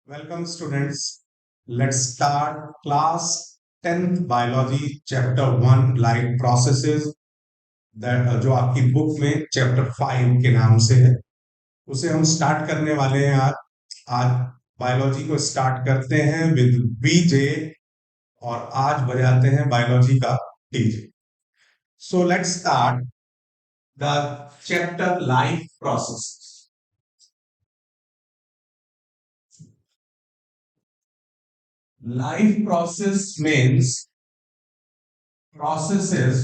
Welcome students. Let's start class 10th biology chapter 1 life processes that जो आपकी book में chapter 5 के नाम से है उसे हम स्टार्ट करने वाले हैं आज बायोलॉजी को स्टार्ट करते हैं विद बीजे और आज बजाते हैं बायोलॉजी का DJ. So let's start the chapter life process. Life process means processes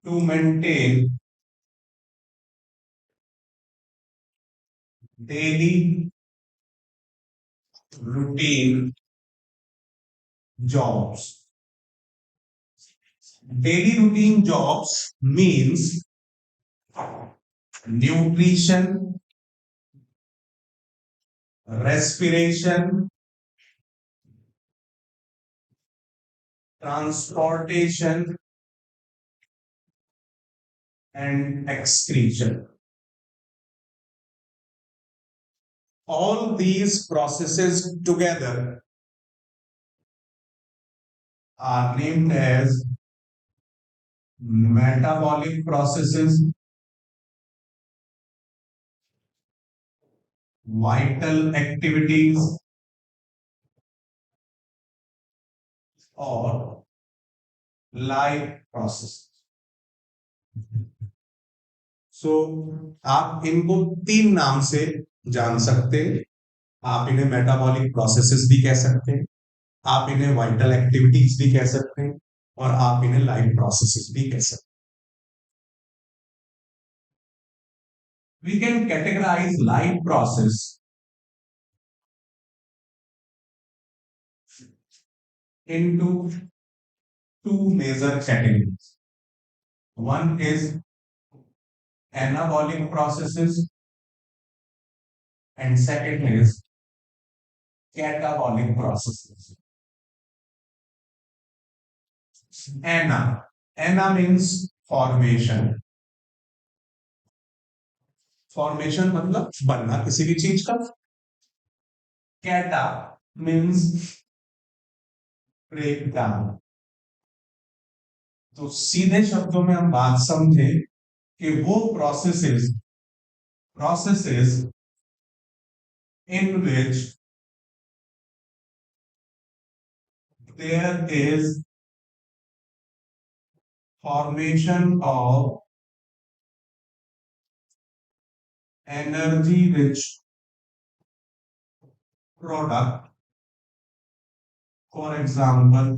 to maintain daily routine jobs. Daily routine jobs means nutrition, respiration, transportation, and excretion. All these processes together are named as metabolic processes, vital activities, और life process. सो आप इनको तीन नाम से जान सकते हैं। आप इन्हें मेटाबॉलिक प्रोसेसेस भी कह सकते हैं, आप इन्हें वाइटल एक्टिविटीज भी कह सकते हैं और आप इन्हें लाइफ प्रोसेसेस भी कह सकते हैं। We can categorize life process into two major categories. One is anabolic processes and second is catabolic processes. Ana means formation. Formation मतलब बनना किसी भी चीज का। Cata means break down. तो सीधे शब्दों में हम बात समझें कि वो processes in which there is formation of energy rich product, for example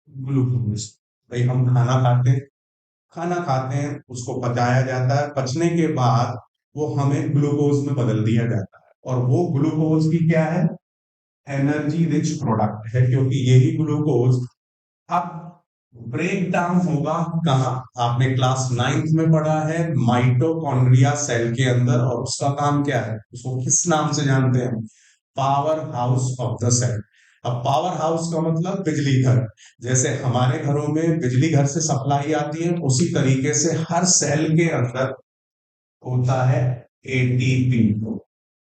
glucose. भाई हम खाना खाते हैं उसको पचाया जाता है, पचने के बाद वो हमें ग्लूकोज में बदल दिया जाता है और वो ग्लूकोज की क्या है, एनर्जी रिच प्रोडक्ट है, क्योंकि यही ग्लूकोज अब ब्रेक डाउन होगा कहा, आपने क्लास 9th में पढ़ा है माइटोकॉन्ड्रिया सेल के अंदर, और उसका काम क्या है, उसको किस नाम से जानते हैं, power house of the cell. अब पावर हाउस का मतलब बिजली घर। जैसे हमारे घरों में बिजली घर से सप्लाई आती है, उसी तरीके से हर सेल के अंदर होता है एटीपी,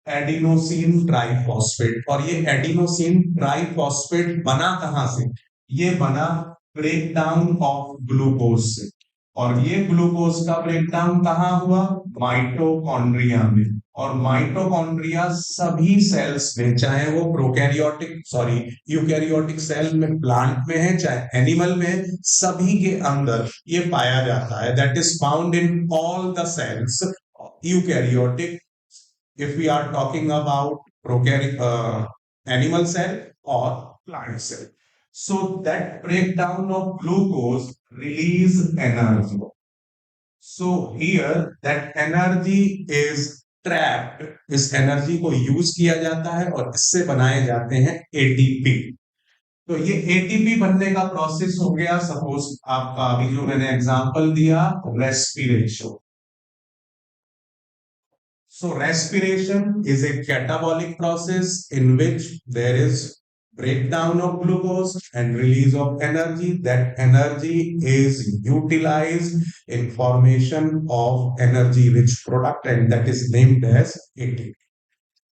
एडिनोसिन ट्राइफॉस्फेट। और ये एडिनोसिन ट्राइफॉस्फेट बना कहां से, ये बना ब्रेक डाउन ऑफ ग्लूकोज से। और ये ग्लूकोज का ब्रेक डाउन कहां हुआ, माइटोकॉन्ड्रिया में। और माइटोकॉन्ड्रिया सभी सेल्स में, चाहे वो यूकैरियोटिक सेल में, प्लांट में है, चाहे एनिमल में है, सभी के अंदर ये पाया जाता है। That is found in all the cells eukaryotic, if we are talking about animal cell or plant cell. So that breakdown of glucose release energy. So here that energy is trapped, इस energy को use किया जाता है और इससे बनाए जाते हैं एटीपी। तो ये एटीपी बनने का प्रोसेस हो गया, सपोज आपका अभी जो मैंने एग्जांपल दिया, respiration. So respiration is a catabolic process in which there is breakdown of glucose and release of energy. That energy is utilized in formation of energy rich product, and that is named as ATP.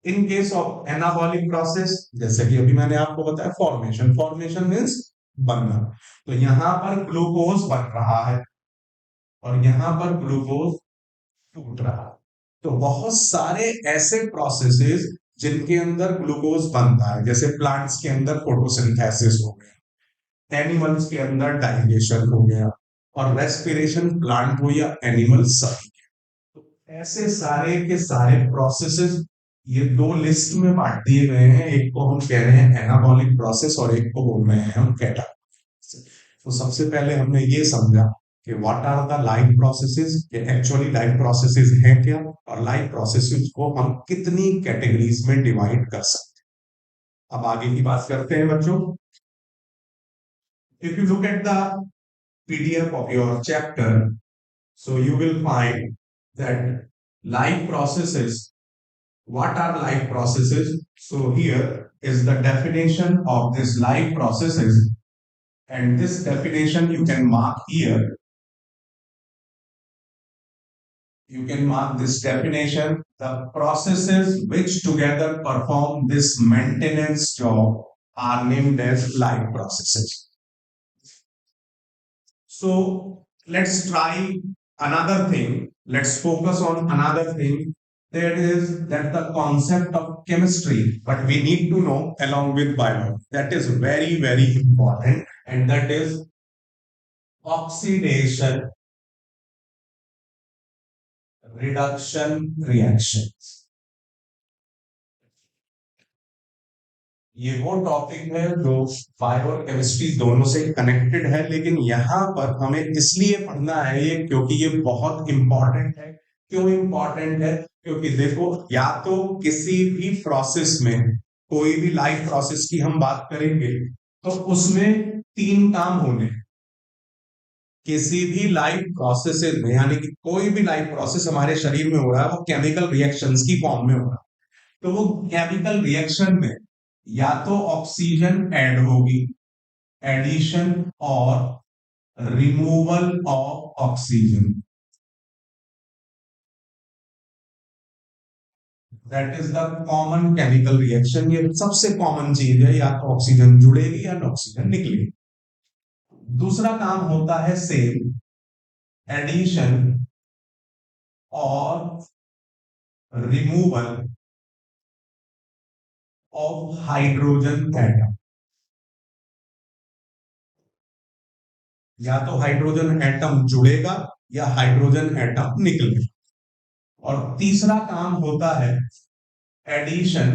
In case of anabolic process, जैसे कि अभी मैंने आपको बताया, formation, formation means बनना, तो यहां पर ग्लूकोज बन रहा है और यहां पर ग्लूकोज टूट रहा है। तो बहुत सारे ऐसे प्रोसेसेस जिनके अंदर ग्लूकोज बनता है, जैसे प्लांट्स के अंदर फोटोसिंथेसिस हो गया, एनिमल्स के अंदर डाइजेशन हो गया, और रेस्पिरेशन प्लांट हो या एनिमल सभी। तो ऐसे सारे के सारे प्रोसेसेस ये दो लिस्ट में बांट दिए गए हैं। एक को हम कह रहे हैं एनाबॉलिक प्रोसेस और एक को बोल रहे हैं हम कैटाबॉलिक। तो सबसे पहले हमने ये समझा कि what are the life processes, ये एक्चुअली लाइफ प्रोसेसेस हैं क्या, और लाइफ प्रोसेसेस को हम कितनी कैटेगरीज में डिवाइड कर सकते हैं। अब आगे की बात करते हैं बच्चों। If you look at the PDF of your chapter, so you will find that life processes. What are life processes? So here is the definition of this life processes, and this definition you can mark here. You can mark this definition. The processes which together perform this maintenance job are named as life processes. So let's try another thing. Let's focus on another thing. That is that the concept of chemistry, but we need to know along with biology. That is very, very important, and that is oxidation reduction reactions. ये वो topic है जो bio और chemistry दोनों से connected है, लेकिन यहाँ पर हमें इसलिए पढ़ना है ये क्योंकि ये बहुत इंपॉर्टेंट है। क्यों इंपॉर्टेंट है? क्योंकि देखो, या तो किसी भी प्रोसेस में, कोई भी लाइफ प्रोसेस की हम बात करेंगे तो उसमें तीन काम होने। किसी भी लाइफ प्रोसेस में, यानी कि कोई भी लाइफ प्रोसेस हमारे शरीर में हो रहा है, वो केमिकल रिएक्शंस की फॉर्म में हो रहा है। तो वो केमिकल रिएक्शन में या तो ऑक्सीजन ऐड होगी, एडिशन और removal of oxygen, that is the common chemical reaction. ये सबसे कॉमन चीज है, या तो ऑक्सीजन जुड़ेगी या ऑक्सीजन निकलेगी। दूसरा काम होता है सेम, एडिशन और रिमूवल ऑफ हाइड्रोजन एटम। या तो हाइड्रोजन एटम जुड़ेगा या हाइड्रोजन एटम निकलेगा। और तीसरा काम होता है addition,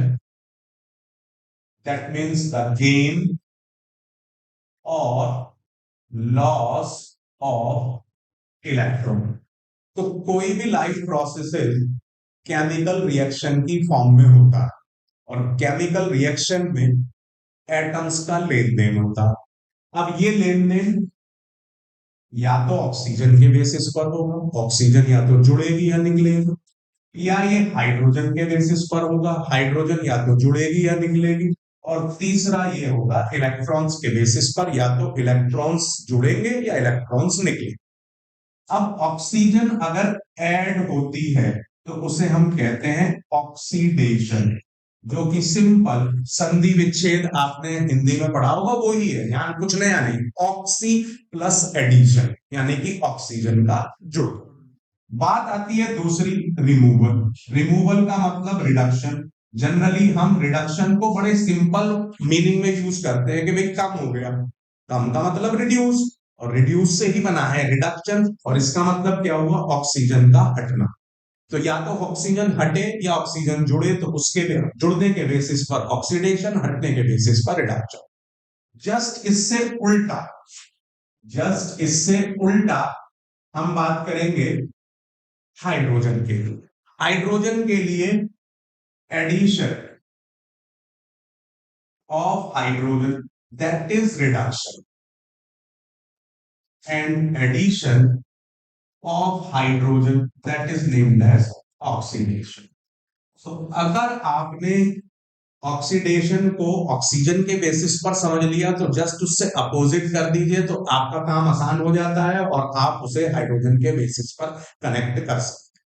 that means the gain और लॉस ऑफ इलेक्ट्रॉन। तो कोई भी लाइफ प्रोसेस केमिकल रिएक्शन की फॉर्म में होता है, और केमिकल रिएक्शन में एटम्स का लेन देन होता है। अब ये लेन देन या तो ऑक्सीजन के बेसिस पर होगा, ऑक्सीजन या तो जुड़ेगी या निकलेगी, या ये हाइड्रोजन के बेसिस पर होगा, हाइड्रोजन या तो जुड़ेगी या निकलेगी, और तीसरा ये होगा इलेक्ट्रॉन्स के बेसिस पर, या तो इलेक्ट्रॉन्स जुड़ेंगे या इलेक्ट्रॉन्स निकलेंगे। अब ऑक्सीजन अगर ऐड होती है तो उसे हम कहते हैं ऑक्सीडेशन, जो कि सिंपल संधि विच्छेद आपने हिंदी में पढ़ा होगा, वो ही है, यहां कुछ नया नहीं। ऑक्सी प्लस एडिशन यानी कि ऑक्सीजन का जुड़। बात आती है दूसरी, रिमूवल। रिमूवल का मतलब रिडक्शन। जनरली हम रिडक्शन को बड़े सिंपल मीनिंग में यूज करते हैं कि भाई कम हो गया। कम का मतलब रिड्यूस, और रिड्यूस से ही बना है रिडक्शन, और इसका मतलब क्या हुआ? ऑक्सीजन का हटना। तो या तो ऑक्सीजन हटे या ऑक्सीजन जुड़े, तो उसके जुड़ने के बेसिस पर ऑक्सीडेशन, हटने के बेसिस पर रिडक्शन। जस्ट इससे उल्टा, जस्ट इससे उल्टा हम बात करेंगे हाइड्रोजन के लिए। हाइड्रोजन के लिए addition of hydrogen, that is reduction, and addition of hydrogen, that is named as oxidation. तो अगर आपने ऑक्सीडेशन को ऑक्सीजन के बेसिस पर समझ लिया तो जस्ट उससे अपोजिट कर दीजिए तो आपका काम आसान हो जाता है और आप उसे हाइड्रोजन के बेसिस पर कनेक्ट कर सकते हैं।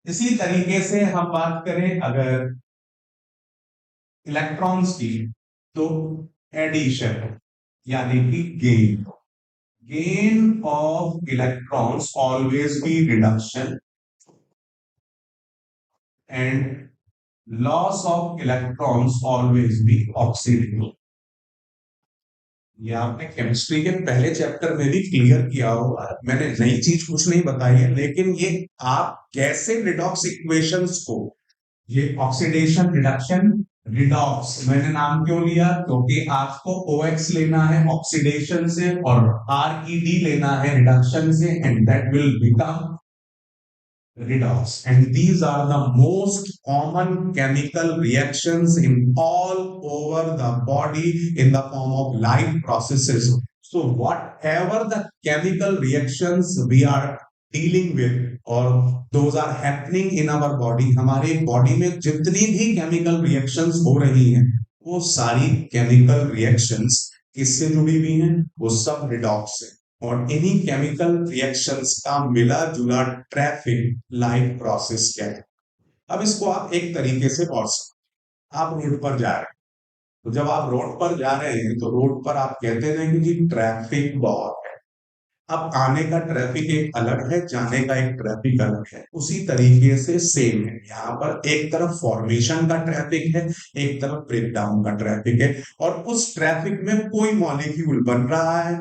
इसी तरीके से हम बात करें अगर इलेक्ट्रॉन्स की, तो एडिशन यानी कि gain of electrons always be reduction and loss of electrons always be oxidation. ये आपने केमिस्ट्री के पहले चैप्टर में भी क्लियर किया होगा, मैंने नई चीज कुछ नहीं बताई है, लेकिन ये आप कैसे रिडॉक्स इक्वेशंस को, ये ऑक्सीडेशन रिडक्शन रिडॉक्स मैंने नाम क्यों लिया, क्योंकि आपको OX लेना है ऑक्सीडेशन से और RED लेना है रिडक्शन से, and that will become redox, and these are the most common chemical reactions in all over the body in the form of life processes. So whatever the chemical reactions we are dealing with or those are happening in our body, हमारे body में जितनी भी chemical reactions हो रही हैं वो सारी chemical reactions किससे जुड़ी हुई हैं, वो सब redox से, और इन्हीं केमिकल रिएक्शंस का मिला जुला ट्रैफिक लाइफ प्रोसेस क्या है। अब इसको आप एक तरीके से और आप रोड पर जा रहे हैं, तो जब आप रोड पर जा रहे हैं तो रोड पर आप कहते हैं कि जी ट्रैफिक बहुत है। अब आने का ट्रैफिक एक अलग है, जाने का एक ट्रैफिक अलग है। उसी तरीके से सेम है, यहाँ पर एक तरफ फॉर्मेशन का ट्रैफिक है, एक तरफ ब्रेक डाउन का ट्रैफिक है, और उस ट्रैफिक में कोई मॉलिक्यूल बन रहा है।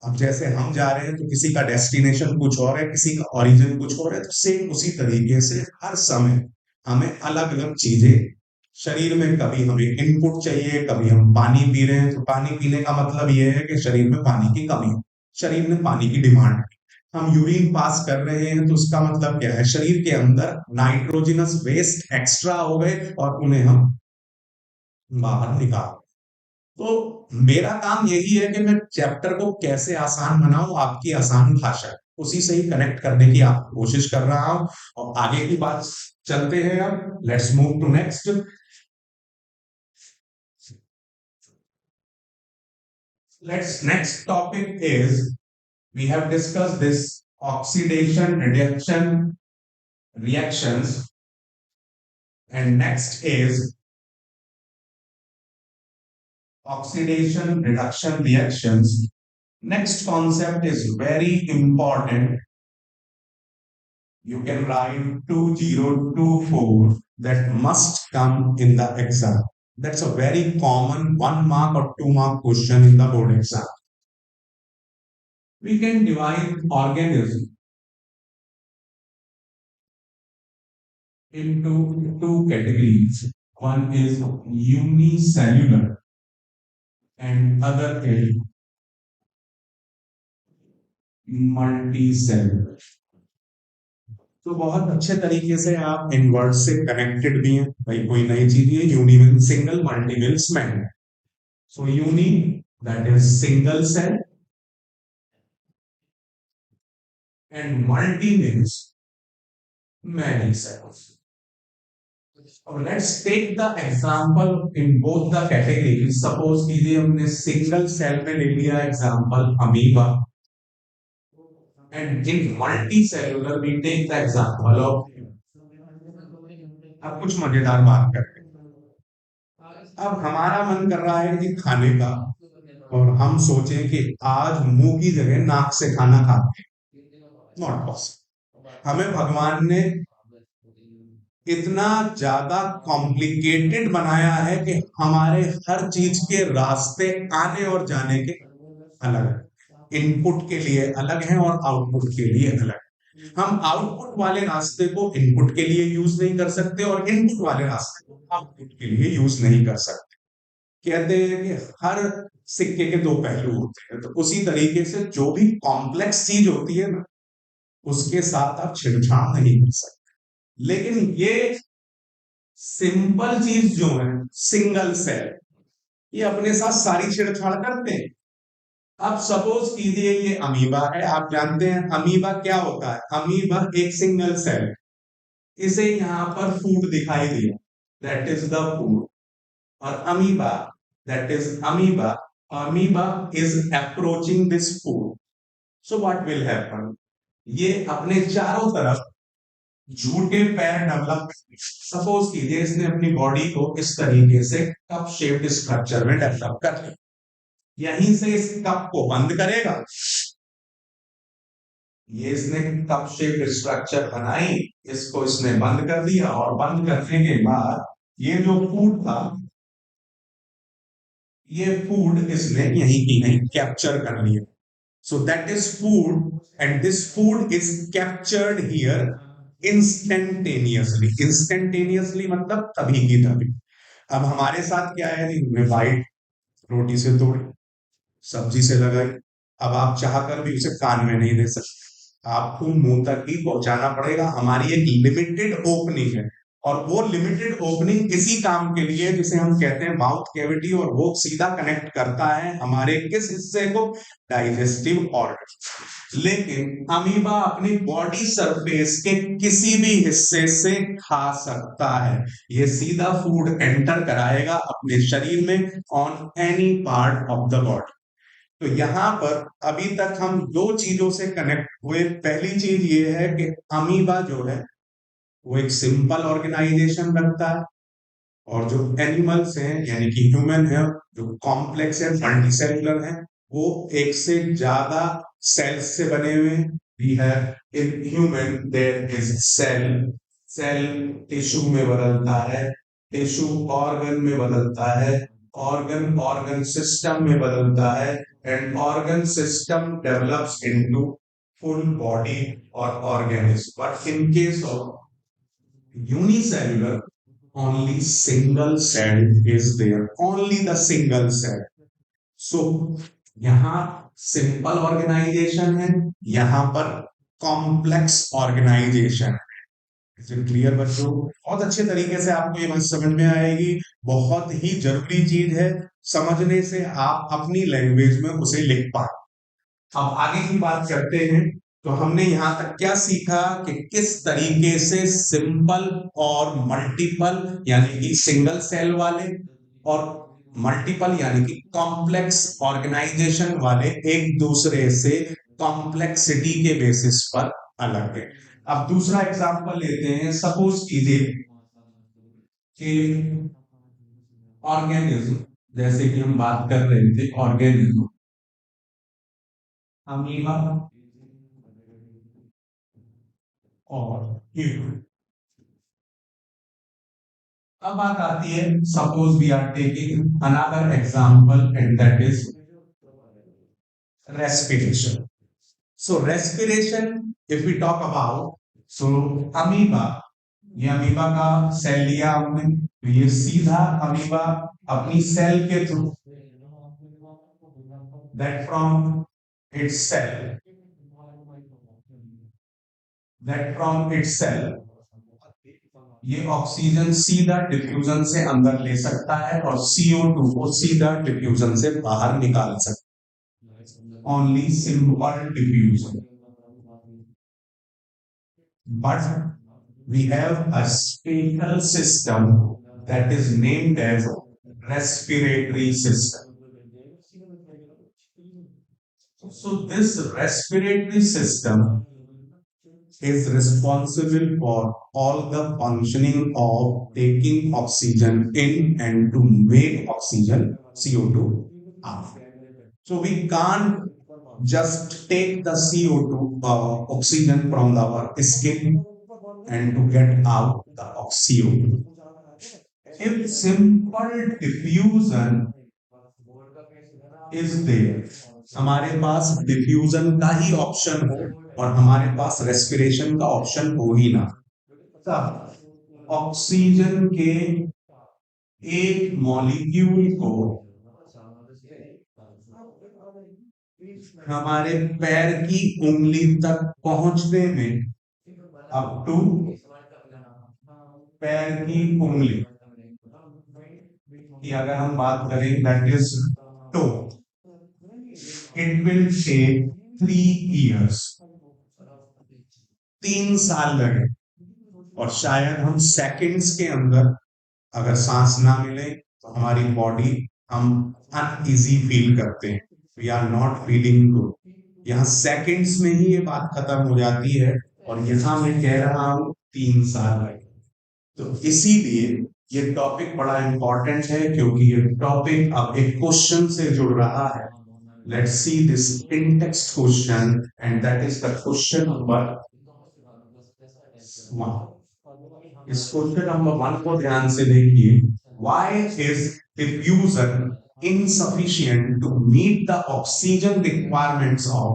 अब जैसे हम जा रहे हैं तो किसी का डेस्टिनेशन कुछ और है, किसी का ओरिजिन कुछ और है, तो सेम उसी तरीके से हर समय हमें अलग अलग चीजें शरीर में, कभी हमें इनपुट चाहिए, कभी हम पानी पी रहे हैं तो पानी पीने का मतलब यह है कि शरीर में पानी की कमी है, शरीर में पानी की डिमांड है। हम यूरिन पास कर रहे हैं तो उसका मतलब क्या है, शरीर के अंदर नाइट्रोजनस वेस्ट एक्स्ट्रा हो गए और उन्हें हम बाहर निकाल। तो मेरा काम यही है कि मैं चैप्टर को कैसे आसान बनाऊं, आपकी आसान भाषा उसी से ही कनेक्ट करने की आप कोशिश कर रहा हूं, और आगे की बात चलते हैं। अब let's move to next. Next topic is, we have discuss this oxidation reduction reactions, and next is oxidation reduction reactions. Next concept is very important. You can write 2024, that must come in the exam. That's a very common 1 mark or 2 mark question in the board exam. We can divide organism into 2 categories. One is unicellular and other is multicellular. तो बहुत अच्छे तरीके से आप इन word से connected भी हैं, भाई कोई नई चीज है। Uni means single, multi means many. So uni that is single cell and multi means many cells. Let's take the example in both the category. Suppose कीजिए हमने सिंगल सेल में ले लिया example amoeba, and in multicellular we take the example of, अब कुछ मजेदार बात करते हैं। अब हमारा मन कर रहा है कि खाने का, और हम सोचें कि आज मुंह की जगह नाक से खाना खाते हैं, नॉट पॉसिबल। हमें भगवान ने इतना ज्यादा कॉम्प्लिकेटेड बनाया है कि हमारे हर चीज के रास्ते आने और जाने के अलग है, इनपुट के लिए अलग है और आउटपुट के लिए अलग। हम आउटपुट वाले रास्ते को इनपुट के लिए यूज नहीं कर सकते और इनपुट वाले रास्ते को आउटपुट के लिए यूज नहीं कर सकते। कहते हैं कि हर सिक्के के 2 पहलू होते हैं, तो उसी तरीके से जो भी कॉम्प्लेक्स चीज होती है ना, उसके साथ आप छेड़छाड़ नहीं कर सकते। लेकिन ये सिंपल चीज जो है सिंगल सेल, ये अपने साथ सारी छेड़छाड़ करते हैं। अब सपोज कीजिए ये अमीबा है, आप जानते हैं अमीबा क्या होता है, अमीबा एक सिंगल सेल, इसे यहां पर फूड दिखाई दिया, दैट इज द फूड। और amoeba, that is amoeba is approaching this food, so what will happen, ये अपने चारों तरफ झूठे पैर डेवलप, सपोज कीजिए इसने अपनी बॉडी को इस तरीके से कप शेप्ड स्ट्रक्चर में डेवलप कर लिया, यहीं से इस कप को बंद करेगा, ये इसने कप शेप्ड स्ट्रक्चर बनाई, इसको इसने बंद कर दिया और बंद करने के बाद ये जो फूड था, ये फूड इसने यहीं की नहीं कैप्चर कर लिया, so that is food and this food is captured here instantaneously मतलब तभी की तभी। अब हमारे साथ क्या है, हमने वाइट रोटी से तोड़ी, सब्जी से लगाई, अब आप चाहकर भी उसे कान में नहीं दे सकते, आपको मुंह तक ही पहुंचाना पड़ेगा, हमारी एक लिमिटेड ओपनिंग है, और वो लिमिटेड ओपनिंग इसी काम के लिए जिसे हम कहते हैं माउथ कैविटी, और वो सीधा कनेक्ट करता है हमारे किस हिस्से को, डाइजेस्टिव ऑर्गन। लेकिन अमीबा अपनी बॉडी सरफेस के किसी भी हिस्से से खा सकता है, ये सीधा फूड एंटर कराएगा अपने शरीर में on any part of the body. तो यहां पर अभी तक हम दो चीजों से कनेक्ट हुए, पहली चीज ये है कि अमीबा जो है वो एक सिंपल ऑर्गेनाइजेशन रखता है, और जो एनिमल्स हैं यानी कि ह्यूमन है जो कॉम्प्लेक्स है मल्टीसेलुलर है, वो एक से ज्यादा सेल्स से बने हुए हैं। We have in human there is cell, cell tissue में बदलता है, टिश्यू ऑर्गन में बदलता है, ऑर्गन ऑर्गन सिस्टम में बदलता है, and organ system develops into full body और organism. But in case of unicellular, only single cell is there, only the single cell. So यहाँ सिंपल ऑर्गेनाइजेशन है, यहाँ पर कॉम्प्लेक्स ऑर्गेनाइजेशन है। क्लियर बच्चों, बहुत अच्छे तरीके से आपको ये बात समझ में आएगी, बहुत ही जरूरी चीज है, समझने से आप अपनी लैंग्वेज में उसे लिख पाए। अब आगे की बात करते हैं, तो हमने यहां तक क्या सीखा कि किस तरीके से सिंपल और मल्टीपल यानी कि सिंगल सेल वाले और मल्टीपल यानी कि कॉम्प्लेक्स ऑर्गेनाइजेशन वाले एक दूसरे से कॉम्प्लेक्सिटी के बेसिस पर अलग है। अब दूसरा एग्जांपल लेते हैं, सपोज कीजिए कि ऑर्गेनिज्म, जैसे कि हम बात कर रहे थे ऑर्गेनिज्म, अमीबा और ह्यूमन। अब बात आती है, suppose we are taking another example and that is respiration. So respiration, if we talk about, so amoeba, ये अमीबा का सेल लिया हमने, तो ये सीधा अमीबा अपनी सेल के through, that from its cell, that from its cell ये ऑक्सीजन सीधा डिफ्यूजन से अंदर ले सकता है और CO2 को सीधा डिफ्यूजन से बाहर निकाल सकता है, only simple diffusion. But we have a special system that is named as respiratory system. So this respiratory system is responsible for all the functioning of taking oxygen in and to make oxygen CO2 out. So we can't just take the CO2 oxygen from our skin and to get out the CO2. If simple diffusion is there, हमारे पास diffusion का ही option हो और हमारे पास respiration का option हो ही ना, तब oxygen के एक मॉलिक्यूल को हमारे पैर की उंगली तक पहुंचने में, अप टू पैर की उंगली की अगर हम बात करें, that is to, it will take 3 years, 3 साल लगे, और शायद हम सेकंड्स के अंदर अगर सांस ना मिले तो हमारी बॉडी, हम अनईजी फील करते हैं, we are not feeling good. यहाँ सेकंड्स में ही ये बात खत्म हो जाती है, और यहाँ मैं कह रहा हूं 3 साल लगे। तो इसीलिए ये टॉपिक बड़ा इंपॉर्टेंट है, क्योंकि ये टॉपिक अब एक क्वेश्चन से जुड़ रहा है। Let's see this in text question, and that is the question number 1। इस क्वेश्चन नंबर 1 को ध्यान से देखिए। Why is diffusion insufficient to meet the oxygen requirements of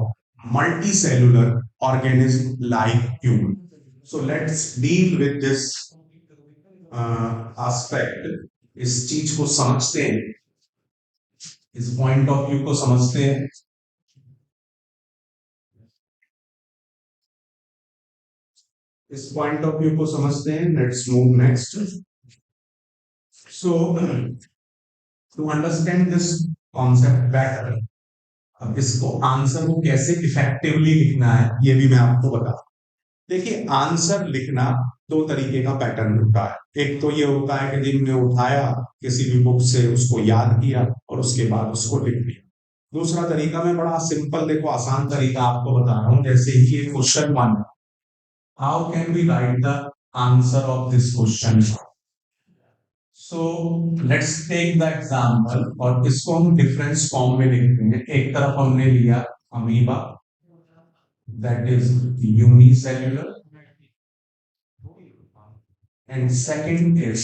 multicellular organism like human? So let's deal with this aspect। इस चीज को समझते हैं, इस पॉइंट ऑफ व्यू को समझते हैं। इस पॉइंट ऑफ व्यू को समझते हैं। Let's move next. So to understand this concept better, अब इसको आंसर को कैसे इफेक्टिवली लिखना है ये भी मैं आपको बता। देखिए, आंसर लिखना दो तरीके का पैटर्न होता है। एक तो ये होता है कि दिन में उठाया, किसी भी बुक से उसको याद किया और उसके बाद उसको लिख दिया। दूसरा तरीका मैं बड़ा सिंपल, देखो आसान तरीका आपको बता रहा हूं। जैसे ये question 1, how can we write the answer of this question? So let's take the example, और इसको हम डिफरेंस फॉर्म में लिखते हैं। एक तरफ हमने लिया amoeba, that is unicellular, and second is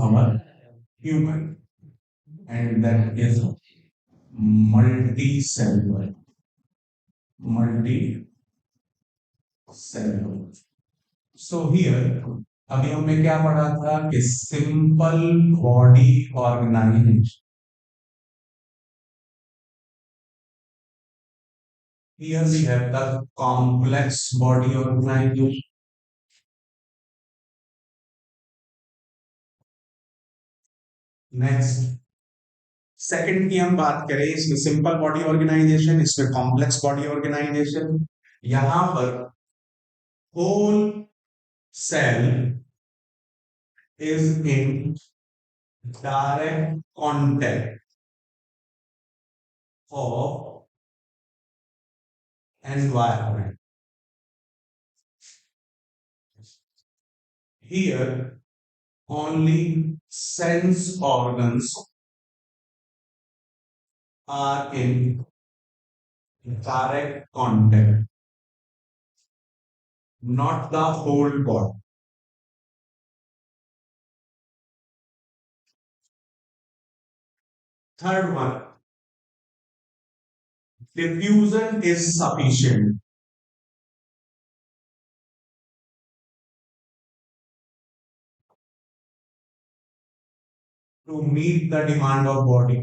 our human, and that is multicellular, so here अभी हमने क्या पढ़ा था कि simple body organisation, here we have the complex body organization, next second की हम बात करें, इसमें सिंपल बॉडी ऑर्गेनाइजेशन, इसमें कॉम्प्लेक्स बॉडी ऑर्गेनाइजेशन। यहां पर whole cell is in direct contact of environment. Here only sense organs are in direct contact, not the whole body. Third one, diffusion is sufficient to meet the demand of body.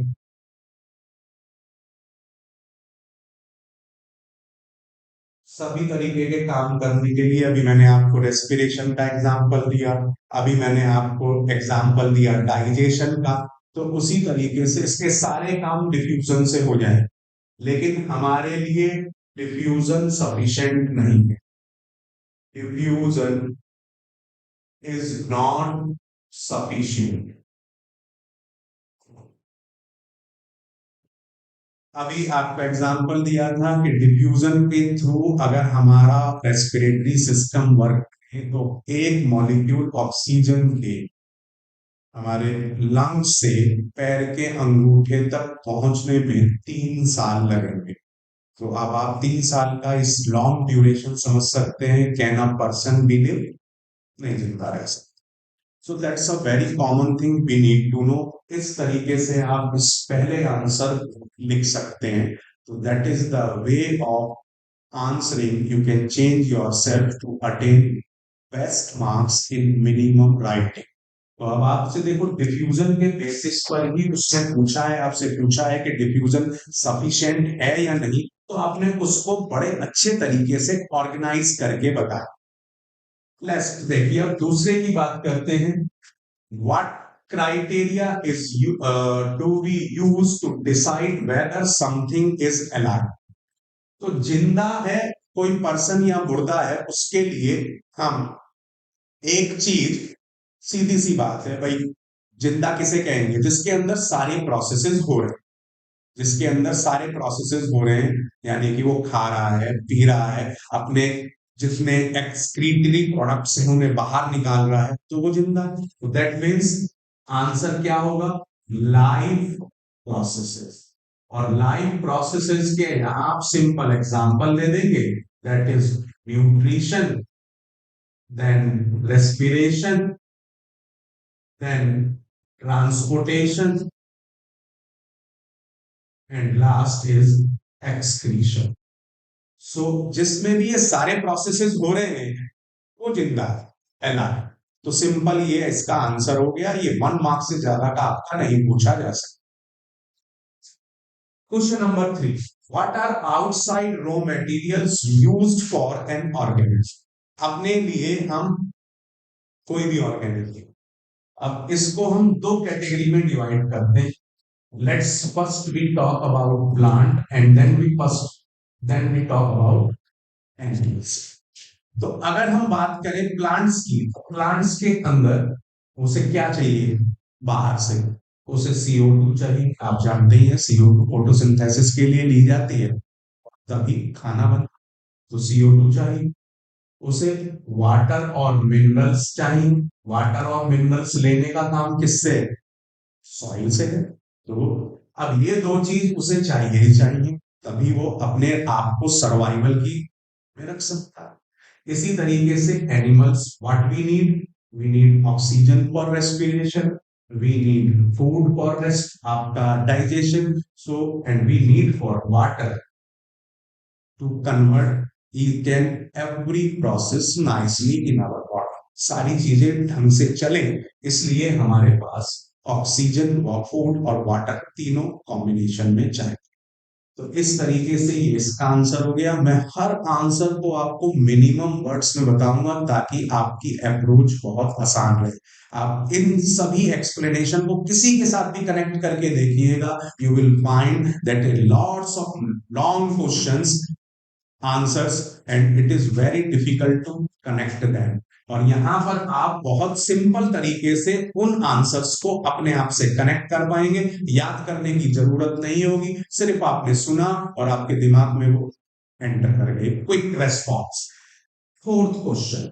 सभी तरीके के काम करने के लिए, अभी मैंने आपको रेस्पिरेशन का एग्जांपल दिया, अभी मैंने आपको एग्जांपल दिया डाइजेशन का, तो उसी तरीके से इसके सारे काम डिफ्यूजन से हो जाए, लेकिन हमारे लिए डिफ्यूजन सफिशिएंट नहीं है। Diffusion is not sufficient. अभी आपको एग्जांपल दिया था कि डिफ्यूजन के थ्रू अगर हमारा रेस्पिरेटरी सिस्टम वर्क करे तो एक मॉलिक्यूल ऑक्सीजन के हमारे लंग्स से पैर के अंगूठे तक पहुंचने में 3 साल लगेंगे। तो अब आप 3 साल का इस लॉन्ग ड्यूरेशन समझ सकते हैं। Can a person be live? नहीं जिंदा रह सकता। So that's a very common thing we need to know. इस तरीके से आप इस पहले आंसर लिख सकते हैं। तो that is the way of answering. You can change yourself to attain best marks in minimum writing. तो अब आपसे देखो, डिफ्यूजन के बेसिस पर ही उसने पूछा है, आपसे पूछा है कि डिफ्यूजन सफिशिएंट है या नहीं, तो आपने उसको बड़े अच्छे तरीके से ऑर्गेनाइज करके बताया। लेट्स देखिए, अब दूसरे की बात करते हैं। What criteria is do we use to decide whether something is alive? तो जिंदा है कोई पर्सन या मुर्दा है, उसके लिए हम एक चीज सीधी सी बात है भाई, जिंदा किसे कहेंगे? जिसके अंदर सारे प्रोसेसेस हो रहे हैं, जिसके अंदर सारे प्रोसेसेस हो रहे हैं, यानी कि वो खा रहा है, पी रहा है, अपने जितने एक्सक्रीटरी प्रोडक्ट्स हैं उन्हें बाहर निकाल रहा है, तो वो जिंदा है। तो दैट मीन्स आंसर क्या होगा? Life processes. और लाइफ प्रोसेसेस के यहां आप सिंपल एग्जांपल दे देंगे, that is nutrition, then respiration, then transportation, and last is excretion. So जिसमें भी ये सारे प्रोसेसेस हो रहे हैं वो जिंदा है ना। तो सिंपल ये इसका आंसर हो गया। ये 1 मार्क से ज्यादा का आपका नहीं पूछा जा सकता। Question number 3, what are outside raw materials used for an organism? अपने लिए हम कोई भी ऑर्गेनिज्म, अब इसको हम दो कैटेगरी में डिवाइड करते हैं। Let's first we talk about plant and then we talk about animals. तो अगर हम बात करें प्लांट्स की, तो प्लांट्स के अंदर उसे क्या चाहिए? बाहर से उसे CO2 चाहिए। आप जानते ही हैं CO2 फोटोसिंथेसिस के लिए ली जाती है, तभी खाना बना, तो CO2 चाहिए। उसे वाटर और मिनरल्स चाहिए। वाटर और मिनरल्स लेने का काम किससे? सॉइल से है। तो अब ये दो चीज उसे चाहिए ही चाहिए, तभी वो अपने आप को सर्वाइवल की में रख सकता है। इसी तरीके से animals, what we need oxygen for respiration, we need food for rest आपका digestion, so and we need for water to convert each and every process nicely in our body. सारी चीजें ढंग से चले, इसलिए हमारे पास ऑक्सीजन व फूड और वाटर तीनों कॉम्बिनेशन में चाहिए। तो इस तरीके से ये इसका आंसर हो गया। मैं हर आंसर को आपको मिनिमम वर्ड्स में बताऊंगा ताकि आपकी अप्रोच बहुत आसान रहे। आप इन सभी एक्सप्लेनेशन को किसी के साथ भी कनेक्ट करके देखिएगा, you will find that a lots of long questions answers and it is very difficult to connect them. और यहां पर आप बहुत सिंपल तरीके से उन आंसर्स को अपने आप से कनेक्ट कर पाएंगे। याद करने की जरूरत नहीं होगी, सिर्फ आपने सुना और आपके दिमाग में वो एंटर कर गए। Quick response. Fourth question,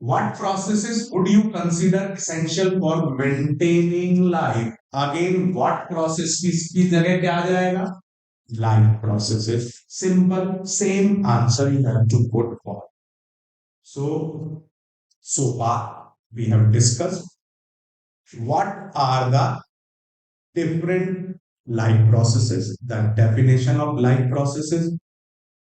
what processes would you consider essential for maintaining life? Again what process की जगह क्या आ जाएगा? Life processes. Simple, same answer you have to put for. So far we have discussed what are the different life processes, the definition of life processes,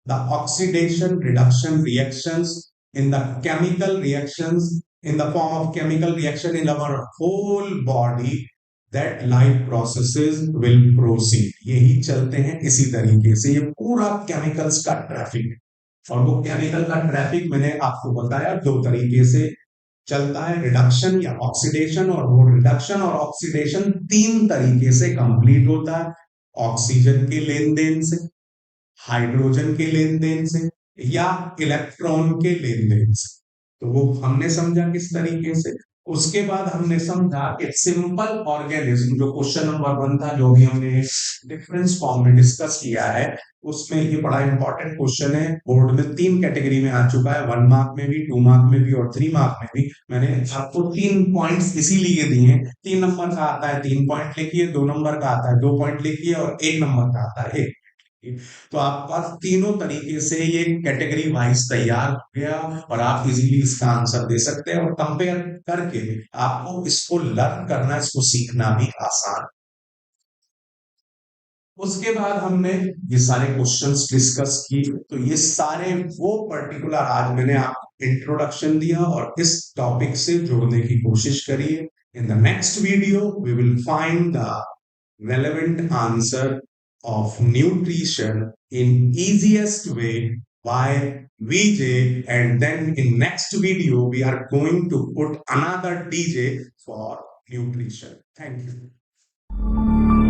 the oxidation reduction reactions in the chemical reactions, in the form of chemical reaction in our whole body, that life processes will proceed। यही चलते हैं इसी तरीके से, ये पूरा chemicals का traffic. और वो केमिकल का ट्रैफिक मैंने आपको बताया दो तरीके से चलता है, रिडक्शन या ऑक्सीडेशन। और वो रिडक्शन और ऑक्सीडेशन 3 तरीके से कंप्लीट होता है, ऑक्सीजन के लेन देन से, हाइड्रोजन के लेन देन से, या इलेक्ट्रॉन के लेन देन से। तो वो हमने समझा किस तरीके से। उसके बाद हमने समझा कि सिंपल ऑर्गेनिज्म, जो क्वेश्चन नंबर 1 था, जो भी हमने डिफरेंस फॉर्म में डिस्कस किया है, उसमें ये बड़ा इंपॉर्टेंट क्वेश्चन है। बोर्ड में 3 कैटेगरी में आ चुका है, 1 मार्क में भी, 2 मार्क में भी और 3 मार्क में भी। मैंने आपको 3 पॉइंट्स इसीलिए दिए हैं। 3 नंबर का आता है 3 पॉइंट लिखिए, 2 नंबर का आता है 2 पॉइंट लिखिए, और 1 नंबर का आता है 1। तो आपके पास तीनों तरीके से ये कैटेगरी वाइज तैयार हो गया और आप इजीली इसका आंसर दे सकते हैं। और कंपेयर करके आपको इसको लर्न करना, इसको सीखना भी आसान। उसके बाद हमने ये सारे क्वेश्चंस डिस्कस किए। तो ये सारे वो पर्टिकुलर, आज मैंने आपको इंट्रोडक्शन दिया और इस टॉपिक से जोड़ने की कोशिश करी है। In the next video we will find the relevant answer of nutrition in easiest way by VJ, and then in next video we are going to put another DJ for nutrition. Thank you.